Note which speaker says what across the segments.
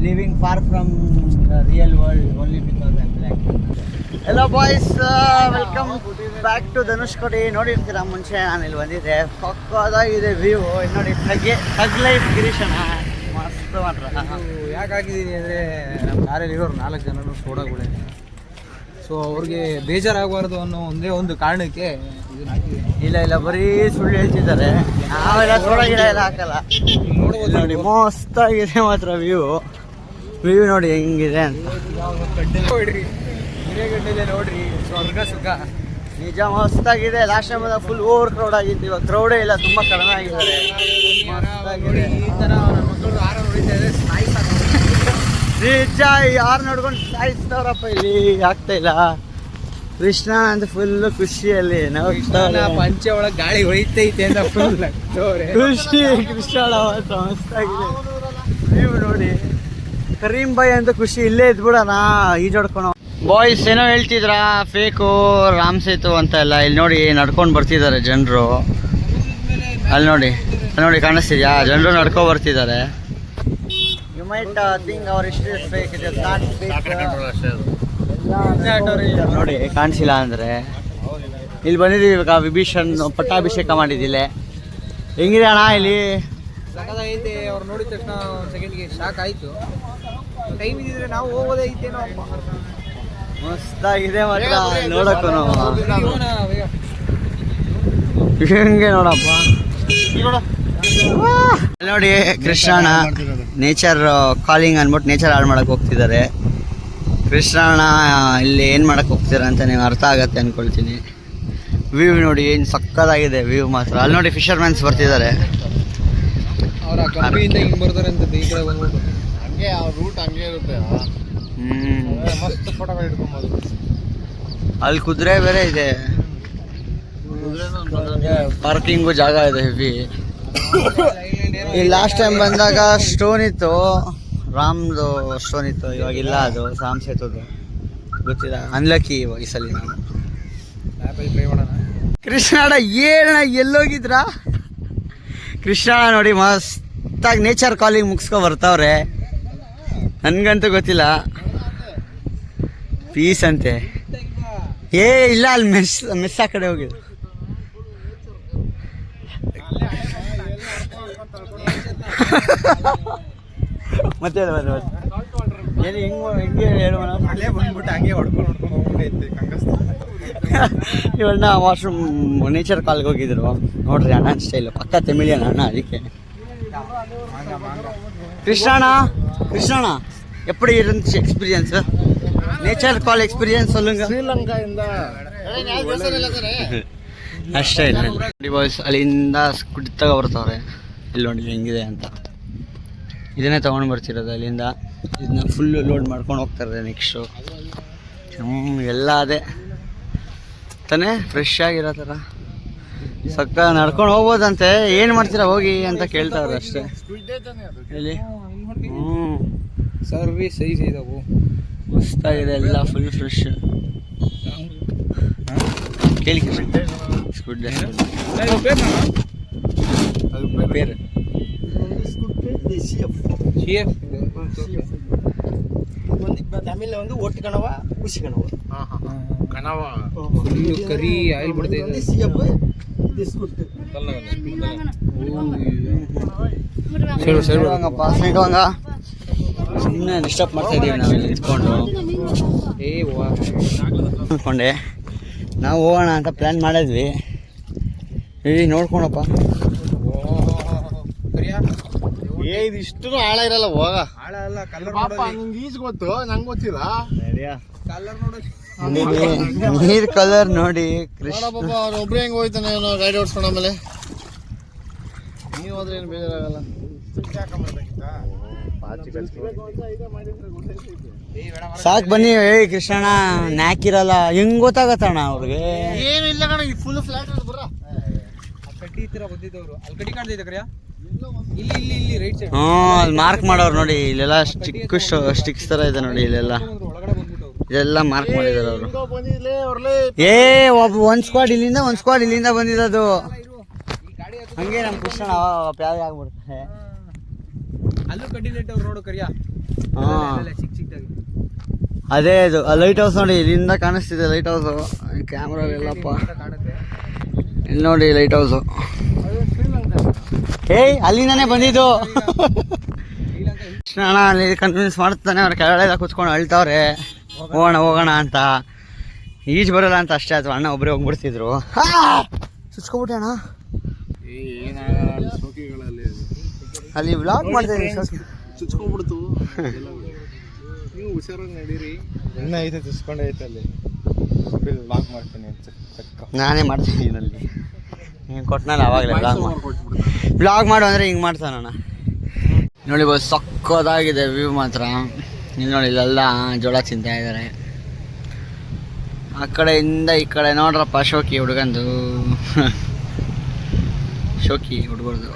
Speaker 1: living far from the real world only because I'm black. Hello boys, welcome back to Dhanushkodi. ನೋಡಿರ್ತೀರಾ ಮುಂಚೆ ನಾನು ಇಲ್ಲಿ ಬಂದಿದ್ದೆ. ಪಕ್ಕದಾಗಿದೆ ವ್ಯೂ. ನೋಡಿ ಥಗ್ ಲೈಫ್ ಗಿರೀಶನ ಮಸ್ತ್ ಮಾತ್ರ.
Speaker 2: ಯಾಕೆ ಹಾಕಿದ್ದೀನಿ ಅಂದರೆ ನಮ್ಮ ಕಾರಲ್ಲಿ ಇರೋರು 4 ಜನರು ಸೋಡಾಗಳೇ, ಸೊ ಅವ್ರಿಗೆ ಬೇಜಾರಾಗಬಾರ್ದು ಅನ್ನೋ ಒಂದೇ ಒಂದು ಕಾರಣಕ್ಕೆ ಇದನ್ನ ಹಾಕಿದ್ದೀನಿ.
Speaker 1: ಇಲ್ಲ ಬರೀ ಸುಳ್ಳು ಹೇಳ್ತಿದ್ದಾರೆ. ನಾವೆಲ್ಲ ಸೋಡಾ ಗಿಡ ಎಲ್ಲ ಹಾಕಲ್ಲ. ನೋಡ್ಬೋದು ನೋಡಿ, ಮಸ್ತಾಗಿದೆ ಮಾತ್ರ ವ್ಯೂ ನೋಡಿ ಹೆಂಗಿದೆ ಅಂತ.
Speaker 2: ನೋಡ್ರಿ ಹಿರೇಗಡ್ಡೆಲೆ ನೋಡ್ರಿ, ಸ್ವರ್ಗ ಸುಖ
Speaker 1: ನಿಜ ಮಸ್ತಾಗಿದೆ. Last time full over crowd ಆಗಿತ್ತು, ಇವಾಗ ಕ್ರೌಡೇ ಇಲ್ಲ, ತುಂಬ ಕಡಿಮೆ ಆಗಿದ್ದಾರೆ.
Speaker 2: ಈ ಥರ ಮಕ್ಕಳು ಆರ ನೋಡಿತಾ ಇದೆ,
Speaker 1: ನಿಜ ಯಾರು ನೋಡ್ಕೊಂಡು ಸಾಯಿಸ್ತಾವ್ರಪ್ಪ. ಇಲ್ಲಿ ಆಗ್ತಾ ಇಲ್ಲ. ಕೃಷ್ಣ ಅಂತ ಫುಲ್ ಖುಷಿಯಲ್ಲಿ
Speaker 2: ಪಂಚೆ ಒಳಗೆ ಗಾಳಿ ಹೊಳಿತೈತೆ ಅಂತ ಫುಲ್
Speaker 1: ಖುಷಿ. ಕೃಷ್ಣ ಮಸ್ತಾಗಿದೆ ವ್ಯೂ ನೋಡಿ. ಕರೀಂ ಬಾಯ್ ಅಂತ ಖುಷಿ. ಇಲ್ಲೇ ಇದ್ಬಿಡೋಣ ಈಜಾಡ್ಕೊಳೋ. ಬಾಯ್ಸ್ ಏನೋ ಹೇಳ್ತಿದ್ರಾ ಫೇಕು ರಾಮ್ ಸೇತು ಅಂತ ಎಲ್ಲ. ಇಲ್ಲಿ ನೋಡಿ ನಡ್ಕೊಂಡು ಬರ್ತಿದ್ದಾರೆ ಜನರು. ಅಲ್ಲಿ ನೋಡಿ ಕಾಣಿಸ್ತಿದ್ಯಾ, ಜನರು ನಡ್ಕೊಂಡು ಬರ್ತಿದ್ದಾರೆ. You might think our history is fake, it is not fake. ನೋಡಿ ಕಾಣಿಸಿಲ್ಲ ಅಂದರೆ ಇಲ್ಲಿ ಬಂದಿದ್ದೀವಿ. ಇವಾಗ ವಿಭೀಷಣ್ ಪಟ್ಟಾಭಿಷೇಕ ಮಾಡಿದ್ದಿಲ್ಲ. ಹೆಂಗಿದೆ ಅಣ್ಣ ಇಲ್ಲಿ?
Speaker 2: ಸಖತ್ತಾಗೈತೆ. ಅವ್ರು ನೋಡಿದ ತಕ್ಷಣ ಒಂದು ಸೆಕೆಂಡ್ಗೆ ಶಾಕ್ ಆಯಿತು. ಟೈಮ್ ಇದ್ದಿದ್ರೆ ನಾವು ಹೋಗೋದೈತೇನೋ.
Speaker 1: ಮಸ್ತಾಗಿದೆ ಮಾತ್ರ ನೋಡಕ್ಕೂ. ಹೆಂಗೆ ನೋಡಪ್ಪ ನೋಡಿ. ಕೃಷ್ಣಣ್ಣ ನೇಚರ್ ಕಾಲಿಂಗ್ ಅಂದ್ಬಿಟ್ಟು ನೇಚರ್ ಹಾಳು ಮಾಡಕ್ಕೆ ಹೋಗ್ತಿದ್ದಾರೆ. ಕೃಷ್ಣಣ್ಣ ಇಲ್ಲಿ ಏನು ಮಾಡಕ್ಕೆ ಹೋಗ್ತೀರ ಅಂತ ನೀವು ಅರ್ಥ ಆಗತ್ತೆ ಅಂದ್ಕೊಳ್ತೀನಿ. ವ್ಯೂ ನೋಡಿ ಏನು ಸಕ್ಕತ್ತಾಗಿದೆ ವ್ಯೂ ಮಾತ್ರ. ಅಲ್ಲಿ ನೋಡಿ ಫಿಶರ್ಮ್ಯಾನ್ಸ್ ಬರ್ತಿದ್ದಾರೆ.
Speaker 2: ಅವ್ರ ಕಂಪ್ನಿಯಿಂದ ಹಿಂಗೆ ಬರ್ತಾರೆ ಅಂತ ಈ ಕಡೆ ಬಂದ್ಬಿಟ್ಟು
Speaker 3: ಹಂಗೆ ಅವ್ರ ರೂಟ್ ಹಂಗೆ ಇರುತ್ತೆ. ಮಸ್ತ್ ಫೋಟೋಗಳು ಹಿಡ್ಕೊಬೋದು.
Speaker 1: ಅಲ್ಲಿ ಕುದುರೆ ಬೇರೆ ಇದೆ, ಪಾರ್ಕಿಂಗು ಜಾಗ ಇದೆ ಹೆವಿ. ಈ ಲಾಸ್ಟ್ ಟೈಮ್ ಬಂದಾಗ ಸ್ಟೋನ್ ಇತ್ತು, ರಾಮ್ದು ಸ್ಟೋನ್ ಇತ್ತು. ಇವಾಗಿಲ್ಲ, ಅದು ರಾಮ್ ಸೇತುದು ಗೊತ್ತಿಲ್ಲ. ಅನ್ಲಕ್ಕಿ ಈ ಸಲ ನಾನು.
Speaker 2: ಟ್ರೈ ಮಾಡೋಣ.
Speaker 1: ಕೃಷ್ಣಣ್ಣ ಏನಣ್ಣ ಎಲ್ಲೋಗಿದ್ರಾ? ಕೃಷ್ಣಣ್ಣ ನೋಡಿ ಮಸ್ತಾಗಿ ನೇಚರ್ ಕಾಲಿಂಗ್ ಮುಗಿಸ್ಕೊ ಬರ್ತಾವ್ರೆ. ನನಗಂತೂ ಗೊತ್ತಿಲ್ಲ. ಪೀಸ್ ಅಂತೆ. ಇಲ್ಲ ಅಲ್ಲಿ ಮೆಸ್ ಆ ಕಡೆ ಹೋಗಿದ್ರು. ಮತ್ತೆ ಏನು ಹೆಂಗೆ ಹೇಳುವ
Speaker 2: ಅಲ್ಲೇ ಬಂದ್ಬಿಟ್ಟು ಹಂಗೆ ಹೊಡ್ಕೊಂಡು ಹೋಗ್ಬಿಟ್ಟೈತೆ ಕಂಗಸ್ತ.
Speaker 1: ಇವಣ್ಣ ವಾಶ್ರೂಮ್ ನೇಚರ್ ಕಾಲ್ಗೆ ಹೋಗಿದ್ರು ನೋಡ್ರಿ. ಅಣ್ಣ ಸ್ಟೈಲು ಪಕ್ಕ ತಮಿಳಿಯನ್ ಅಣ್ಣ. ಅದಕ್ಕೆ ಕೃಷ್ಣಣ್ಣ எப்படி இருந்துச்சு எக்ஸ்பீரியன்ஸ்? நேச்சர் கால் எக்ஸ்பீரியன்ஸ் சொல்லுங்க.
Speaker 3: ಶ್ರೀಲಂಕಾದಿಂದ
Speaker 1: ಅಷ್ಟೇ ಇಲ್ಲ ನೋಡಿ ಬಾಯ್ಸ್. ಅಲ್ಲಿಂದ ಕುಡಿತಾಗ ಬರ್ತಾವ್ರೆ. ಇಲ್ಲಿ ನೋಡಿ ಹೆಂಗಿದೆ ಅಂತ. ಇದನ್ನೇ ತೊಗೊಂಡು ಬರ್ತಿರೋದು ಅಲ್ಲಿಂದ. ಇದನ್ನ ಫುಲ್ಲು ಲೋಡ್ ಮಾಡ್ಕೊಂಡು ಹೋಗ್ತಾರೆ ನೆಕ್ಸ್ಟು. ಎಲ್ಲ ಅದೇ ತಾನೇ ಫ್ರೆಶ್ ಆಗಿರೋ ಥರ ಸಕ್ಕ ನಡ್ಕೊಂಡು ಹೋಗ್ಬೋದಂತೆ. ಏನು ಮಾಡ್ತೀರಾ ಹೋಗಿ ಅಂತ ಕೇಳ್ತಾವ್ರೆ ಅಷ್ಟೇ. ಇಲ್ಲಿ
Speaker 2: ಸರ್ವಿಸ್ ಸೈಜ್ ಇದಾವು,
Speaker 1: ಮಸ್ತಾಗಿದೆ ಎಲ್ಲ ಫುಲ್ ಫ್ರೆಶ್. ಕೇಳಿ பேர் தமிழில் வந்து ஒட்டு கனவா ஊசி கனவா
Speaker 3: ಕನವಾ
Speaker 2: ಕರಿ ಆಯಿಲ್ ಬಿಡ್ತೈತೆ.
Speaker 1: ವಾಂಗ ಸುಮ್ಮನೆ ಡಿಸ್ಟರ್ಬ್ ಮಾಡ್ತಾ ಇದ್ದೀವಿ ನಾವಿಲ್ಲಿ ನಿಂತ್ಕೊಂಡು. ಅಂದ್ಕೊಂಡೆ ನಾವು ಹೋಗೋಣ ಅಂತ ಪ್ಲ್ಯಾನ್ ಮಾಡಿದ್ವಿ. ನೋಡ್ಕೊಳಪ್ಪ.
Speaker 3: ಇದಿಷ್ಟು ಆಳ ಇರಲ್ಲ. ಹೋಗ
Speaker 2: ಆಳ ಅಲ್ಲ, ಕಲರ್
Speaker 3: ಪಾಪ ನಿಂಗೆ ಈಜ್ ಗೊತ್ತು, ನಂಗೆ ಗೊತ್ತಿಲ್ಲ.
Speaker 2: ಕಲರ್ ನೋಡಿ,
Speaker 1: ನೀರ್ ಕಲರ್ ನೋಡಿ. ಕೃಷ್ಣ
Speaker 3: ಒಬ್ರು ಹೆಂಗೆ ಹೋಯ್ತಾನೆ ಏನೋ ಗಾಡಿ ಓಡಿಸ್ಕೊಂಡು. ಆಮೇಲೆ ನೀವು ಹೋದ್ರೆ ಏನು ಬೇಜಾರಾಗಲ್ಲ.
Speaker 1: ಸಾಕು ಬನ್ನಿ. ಕೃಷ್ಣಣ್ಣ ನ್ಯಾಕಿರಲ್ಲ ಹೆಂಗ್ ಗೊತ್ತಾಗತ್ತಣ್ಣ ಅವ್ರಿಗೆ?
Speaker 3: ಏನು ಇಲ್ಲ ಕಣ, ಫುಲ್ ಫ್ಲಾಟ್ ಬರ
Speaker 2: ಕಟ್ಟಿ ತರ ಬಂದಿದ್ದವರು. ಅಲ್ಲಿ ಕಟ್ಟಿ ಕಾಣ್ತೈತೆ ಕರಿಯ. ಇಲ್ಲಿ ರೈಟ್ ಸೈಡ್.
Speaker 1: ಅಲ್ಲಿ ಮಾರ್ಕ್ ಮಾಡೋರು ನೋಡಿ. ಇಲ್ಲೆಲ್ಲ ಸ್ಟಿಕ್ಸ್ ತರ ಇದೆ ನೋಡಿ. ಇಲ್ಲೆಲ್ಲ ಇದೆಲ್ಲ ಮಾರ್ಕ್ ಮಾಡಿದಾರೆ ಅವರು. ಒಂದ್ ಸ್ಕ್ವಾಡ್ ಇಲ್ಲಿಂದ ಬಂದಿದ್ದು. ಹಂಗೆ ನಮ್ಮ ಕೃಷ್ಣ ಪ್ಯಾದೆ ಆಗ್ಬಿಡ್ತಾರೆ.
Speaker 2: ಅಲ್ಲೂ ಕಡ್ಡಿ ನೆಟ್ಟವ್ರು ನೋಡು ಕರಿಯ.
Speaker 1: ಹಾಂ
Speaker 2: ಚಿಕ್ಕ ಚಿಕ್ಕದಾಗಿ.
Speaker 1: ಅದೇ ಇದು ಲೈಟ್ ಹೌಸ್ ನೋಡಿ, ಇಲ್ಲಿಂದ ಕಾಣಿಸ್ತಿದೆ ಲೈಟ್ ಹೌಸು. ಕ್ಯಾಮ್ರಾ ಎಲ್ಲಪ್ಪ,
Speaker 2: ಕಾಣುತ್ತೆ.
Speaker 1: ಇಲ್ಲಿ ನೋಡಿ ಲೈಟ್ ಹೌಸು. ಏಯ್ ಅಲ್ಲಿಂದಾನೇ ಬಂದಿದ್ದು. ಕೃಷ್ಣ ಅಣ್ಣ ಅಲ್ಲಿ ಕನ್ವಿನ್ಸ್ ಮಾಡ್ತಾನೆ, ಅವ್ರ ಕೆಳಗಡೆ ಕೂತ್ಕೊಂಡು ಅಳ್ತಾವ್ರೆ ಹೋಗೋಣ ಅಂತ. ಈಜು ಬರೋಲ್ಲ ಅಂತ ಅಷ್ಟೇ, ಅಥವಾ ಅಣ್ಣ ಒಬ್ಬರೇ ಹೋಗ್ಬಿಡ್ತಿದ್ರು. ಸುಚ್ಕೊಬಿಟ್ಟೆ ಅಣ್ಣ. ಅಲ್ಲಿ ವ್ಲಾಗ್ ಮಾಡ್ತೀನಿ,
Speaker 3: ಚುಚ್ಕೊಂಡ್ಬಿಡ್ತು. ನೀವು ಹುಷಾರಾಗಿ ನಡೀರಿ.
Speaker 2: ಇನ್ನೂ ಐತೆ ಚುಚ್ಕೊಂಡೆ ಐತೆ ಅಲ್ಲಿ. ಲಾಕ್ ಮಾಡ್ತೀನಿ
Speaker 1: ನಾನೇ ಮಾಡ್ತೀನಿ ಅಲ್ಲಿ. ನೀನು ಕೊಟ್ಟನಲ್ಲ ಅವಾಗಲೇ ಬ್ಲಾಗ್ ಮಾಡು ಅಂದರೆ ಹಿಂಗೆ ಮಾಡ್ತಾನಣ್ಣ. ನೋಡಿ ಬಸ್ ಸಕ್ಕದಾಗಿದೆ ವ್ಯೂ ಮಾತ್ರ. ಇಲ್ಲಿ ನೋಡಿ ಇಲ್ಲೆಲ್ಲ ಜೋಳ ತಿಂತಾ ಇದ್ದಾರೆ. ಆ ಕಡೆಯಿಂದ ಈ ಕಡೆ ನೋಡ್ರಪ್ಪ ಶೋಕಿ ಹುಡುಗಂದು. ಶೋಕಿ ಹುಡುಗರ್ದು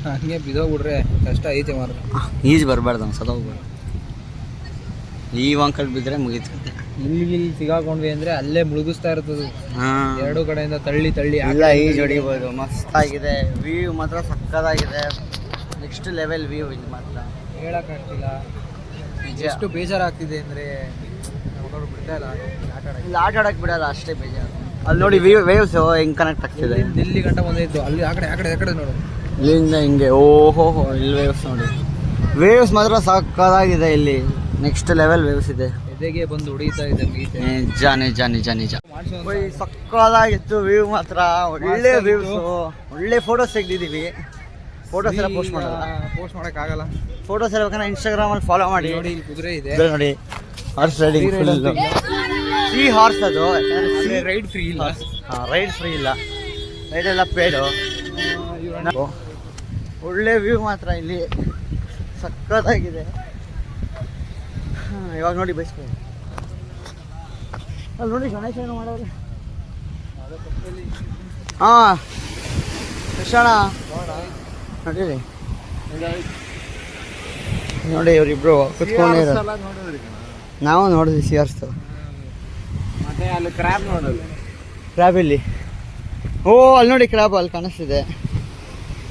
Speaker 2: ಹಂಗೆ ಬಿದ್ದೋಗ್ಬಿಟ್ರೆ ಕಷ್ಟ ಐತೆ ಮಾತ್ರ.
Speaker 1: ಈಜು ಬರಬಾರ್ದು, ಅವ್ನು ಸತ್ತೋಗ್ಬಾರ್ದು. ಈ ಅಂಕಲ್ ಬಿದ್ದರೆ ಮುಗೀತು.
Speaker 2: ಇಲ್ಲಿ ಸಿಗಾಕೊಂಡ್ವಿ ಅಂದರೆ ಅಲ್ಲೇ ಮುಳುಗಿಸ್ತಾ ಇರ್ತದೆ.
Speaker 1: ಹಾಂ,
Speaker 2: ಎರಡು ಕಡೆಯಿಂದ ತಳ್ಳಿ ತಳ್ಳಿ
Speaker 1: ಎಲ್ಲ ಈಜು ಹೊಡಿಬೋದು. ಮಸ್ತಾಗಿದೆ ವ್ಯೂ ಮಾತ್ರ, ಸಕ್ಕದಾಗಿದೆ. ನೆಕ್ಸ್ಟ್ ಲೆವೆಲ್ ವ್ಯೂ ಇಲ್ಲಿ ಮಾತ್ರ
Speaker 2: ಹೇಳೋಕ್ಕಾಗ್ತಿಲ್ಲ. ಎಷ್ಟು ಬೇಜಾರಾಗ್ತಿದೆ ಅಂದರೆ ಬಿಡ್ತಾ ಇಲ್ಲ ಆಟ ಆಡೋಕ್ಕೆ.
Speaker 1: ಇಲ್ಲಿ ಆಟ ಆಡೋಕ್ಕೆ ಬಿಡಲ್ಲ, ಅಷ್ಟೇ ಬೇಜಾರು. ಅಲ್ಲಿ ನೋಡಿ ವೇವ್ಸ್ ಹೆಂಗೆ ಕನೆಕ್ಟ್ ಆಗ್ತಿದೆ.
Speaker 2: ದಿಲ್ಲಿ ಗಂಟ ಬಂದಿದ್ದು ಅಲ್ಲಿ ಆ ಕಡೆ ನೋಡು.
Speaker 1: ಇಲ್ಲಿಂದ ಹಿಂಗೆ ಓಹೋ ಇಲ್ಲಿ ವೇವ್ಸ್ ನೋಡಿ. ವೇವ್ಸ್ ಮಾತ್ರ ಸಕ್ಕದಾಗಿದೆ ಇಲ್ಲಿ. ನೆಕ್ಸ್ಟ್ ಲೆವೆಲ್ ವೇವ್ಸ್ ಇದೆ.
Speaker 2: ಎದೆಗೆ ಬಂದು ಹೊಡಿತಾ ಇದೆ
Speaker 1: ನಿಜ ನಿಜ ನಿಜ ನಿಜ. ಸಕ್ಕದಾಗಿತ್ತು ವ್ಯೂ ಮಾತ್ರ. ಒಳ್ಳೆ ವ್ಯೂಸ್, ಒಳ್ಳೆ ಫೋಟೋಸ್ ತೆಗ್ದಿದ್ದೀವಿ. ಫೋಟೋಸ್ ಎಲ್ಲ ಪೋಸ್ಟ್
Speaker 2: ಮಾಡೋಕ್ಕಾಗಲ್ಲ.
Speaker 1: ಫೋಟೋಸ್ ಎಲ್ಲ ಬೇಕಂದ್ರೆ ಇನ್ಸ್ಟಾಗ್ರಾಮಲ್ಲಿ ಫಾಲೋ ಮಾಡಿ.
Speaker 2: ನೋಡಿ ಇಲ್ಲಿ ಕುದುರೆ ಇದೆ
Speaker 1: ನೋಡಿ, horse riding full. Free horse ಅದು,
Speaker 2: ರೈಡ್ ಫ್ರೀ ಇಲ್ಲ.
Speaker 1: ರೈಡ್ ಫ್ರೀ ಇಲ್ಲ, ರೈಡ್ ಎಲ್ಲ ಪೇಡು. ಒಳ್ಳೆ ವ್ಯೂ ಮಾತ್ರ ಇಲ್ಲಿ, ಸಕ್ಕತ್ತಾಗಿದೆ. ಇವಾಗ ನೋಡಿ ಬೈಸ್ಕೊ. ಅಲ್ಲಿ ನೋಡಿ ಗಣೇಶ ಏನು ಮಾಡೋರು. ಹಾಂ ಕೃಷ್ಣ ನೋಡಿರಿ, ನೋಡಿ ಇವರಿಬ್ರು ಕುತ್ಕೊಂಡಿರೋ. ನಾವು ನೋಡಿದ್ವಿ ಸಿಯಾರ್ಸ್ತು.
Speaker 2: ಮತ್ತೆ ಅಲ್ಲಿ ಕ್ರ್ಯಾಬ್ ನೋಡೋದು.
Speaker 1: ಕ್ರ್ಯಾಬ್ ಇಲ್ಲಿ, ಓ ಅಲ್ಲಿ ನೋಡಿ ಕ್ರ್ಯಾಬ್ ಅಲ್ಲಿ ಕಾಣಿಸ್ತಿದೆ.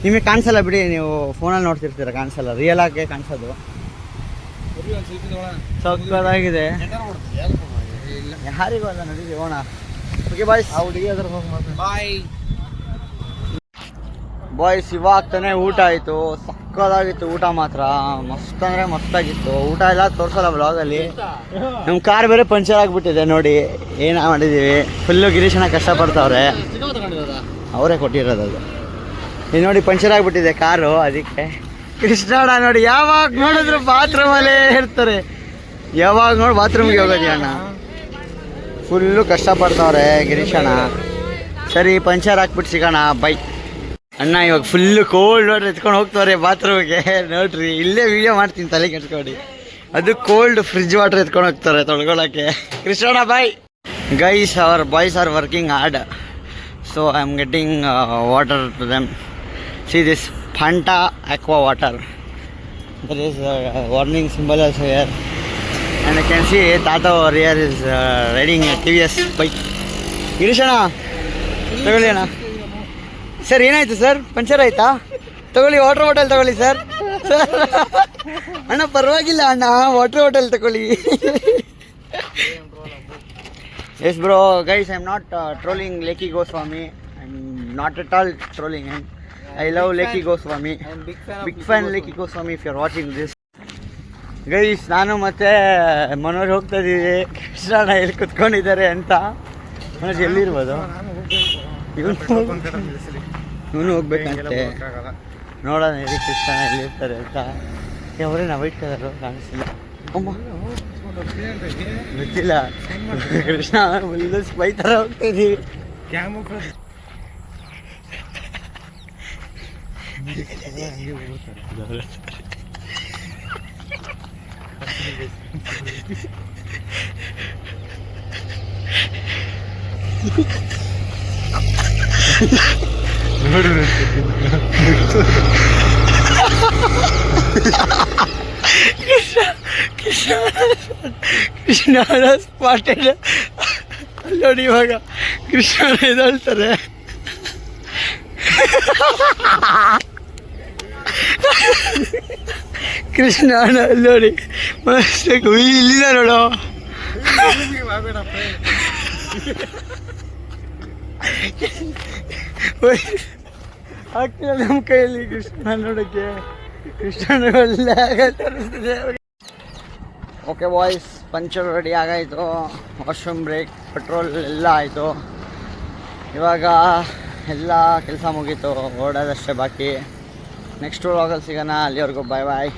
Speaker 1: ನಿಮಗೆ ಕಾಣಿಸಲ್ಲ ಬಿಡಿ, ನೀವು ಫೋನಲ್ಲಿ ನೋಡ್ತಿರ್ತೀರ, ಕಾಣಿಸಲ್ಲ. ರಿಯಲ್ ಆಗಿ ಕಾಣಿಸೋದು. ಸಕ್ಕದಾಗಿದೆ. ಯಾರಿಗೂ ಅಲ್ಲ, ನಡೀರಿ ಹೋಣ. ಓಕೆ ಬಾಯ್ಸ್, ಆ ಹುಡುಗಿ ಅದ್ರ
Speaker 2: ಬಾಯ್
Speaker 1: ಬಾಯ್ಸ್. ಇವಾಗ ತಾನೇ ಊಟ ಆಯಿತು, ಸಕ್ಕದಾಗಿತ್ತು ಊಟ ಮಾತ್ರ. ಮಸ್ತ್ ಅಂದರೆ ಮಸ್ತಾಗಿತ್ತು ಊಟ. ಎಲ್ಲ ತೋರಿಸಲ್ಲ ವ್ಲಾಗಲ್ಲಿ. ನಮ್ಮ ಕಾರ್ ಬೇರೆ ಪಂಚರ್ ಆಗಿಬಿಟ್ಟಿದೆ ನೋಡಿ, ಏನು ಮಾಡಿದ್ದೀವಿ. ಫುಲ್ಲು ಗಿರೀಶನ ಕಷ್ಟಪಡ್ತಾವ್ರೆ, ಅವರೇ ಕೊಟ್ಟಿರೋದು ಅದು. ಇದು ನೋಡಿ ಪಂಚರ್ ಆಗಿಬಿಟ್ಟಿದೆ ಕಾರು, ಅದಕ್ಕೆ. ಕೃಷ್ಣಣ್ಣ ನೋಡಿ ಯಾವಾಗ ನೋಡಿದ್ರು ಬಾತ್ರೂಮಲ್ಲೇ ಇರ್ತಾರೆ. ಯಾವಾಗ ನೋಡಿ ಬಾತ್ರೂಮ್ಗೆ ಹೋಗೋದು ಅಣ್ಣ. ಫುಲ್ಲು ಕಷ್ಟಪಡ್ತಾವ್ರೆ ಗಿರೀಶಣ್ಣ. ಸರಿ ಪಂಚರ್ ಹಾಕ್ಬಿಟ್ಟು ಸಿಗೋಣ, ಬೈ ಅಣ್ಣ. ಇವಾಗ ಫುಲ್ಲು ಕೋಲ್ಡ್ ವಾಟರ್ ಎತ್ಕೊಂಡು ಹೋಗ್ತವ್ರೆ ಬಾತ್ರೂಮ್ಗೆ. ನೋಡ್ರಿ ಇಲ್ಲೇ ವಿಡಿಯೋ ಮಾಡ್ತೀನಿ, ತಲೆ ಕೆಡ್ಸ್ಕೊಡಿ. ಅದು ಕೋಲ್ಡ್ ಫ್ರಿಜ್ ವಾಟರ್ ಎತ್ಕೊಂಡು ಹೋಗ್ತಾರೆ ತೊಳ್ಕೊಳಕ್ಕೆ. ಕೃಷ್ಣಣ್ಣ bye. Guys, our boys are working hard, so I am getting water to them. See this Fanta aqua water. There is a warning symbol also here, and I can see Tata over here is riding a TVS bike. ಗಿರೀಶಣ್ಣ ತಗೊಳ್ಳಿ ಅಣ್ಣ. Sir ಏನಾಯ್ತು sir, puncture ಆಯ್ತಾ? ತಗೊಳ್ಳಿ, water bottle ತಗೊಳ್ಳಿ sir. ಅಣ್ಣ ಪರವಾಗಿಲ್ಲ ಅಣ್ಣ, water bottle ತಗೊಳ್ಳಿ. Yes bro, guys, I'm not trolling Lekki Goswami. I'm not at all trolling him. I love Lekki Goswami.
Speaker 2: I'm
Speaker 1: Big fan Lekki Goswami if you're watching this. Guys, ನಾನು ಮತ್ತೆ ಮನೋಜ್ ಹೋಗ್ತಾ ಇದ್ದೀವಿ. ಕೃಷ್ಣಣ್ಣ ಎಲ್ಲಿ ಕುತ್ಕೊಂಡಿದ್ದಾರೆ ಅಂತ. ಮನೋಜ್ ಎಲ್ಲಿರ್ಬೋದು? ಇವನು ಹೋಗ್ಬೇಕಂತೆ. ನೋಡೋಣ ಹೇಳಿ ಕೃಷ್ಣಣ್ಣ ಎಲ್ಲಿರ್ತಾರೆ ಅಂತ. ಅವರೇನು ವೈಟ್ ಕಲರು ಕಾಣಿಸ್ತಿಲ್ಲ. ಗೊತ್ತಿಲ್ಲ. ಕೃಷ್ಣ ಫುಲ್ಲು ಸ್ಪೈ ಥರ ಹೋಗ್ತಾ ಇದ್ದೀವಿ. ಕೃಷ್ಣ ಸ್ಪಾಟೆಡ್ ನೋಡಿ. ಇವಾಗ ಕೃಷ್ಣ ಎದ್ದೇಳ್ತಾರೆ. ಕೃಷ್ಣ ಅಲ್ಲಿ ನೋಡಿ ಮಸ್ತಾಗಿ ಇಲ್ಲಿದ ನೋಡು. ಆಗ್ತಿಲ್ಲ ನಮ್ಮ ಕೈಯಲ್ಲಿ ಕೃಷ್ಣ ನೋಡೋಕ್ಕೆ. ಕೃಷ್ಣ ಒಳ್ಳೆ ತರಿಸ್ತಿದೆ. ಓಕೆ ಬಾಯ್ಸ್, ಪಂಚರ್ ರೆಡಿ ಆಗಾಯಿತು, ವಾಶ್ರೂಮ್ ಬ್ರೇಕ್, ಪೆಟ್ರೋಲ್ ಎಲ್ಲ ಆಯಿತು. ಇವಾಗ ಎಲ್ಲ ಕೆಲಸ ಮುಗೀತು, ಓಡೋದಷ್ಟೇ ಬಾಕಿ. ನೆಕ್ಸ್ಟ್ ವ್ಲಾಗಲ್ಲಿ ಸಿಗೋಣ. ಅಲ್ಲಿವರೆಗೂ ಬಾಯ್ ಬಾಯ್.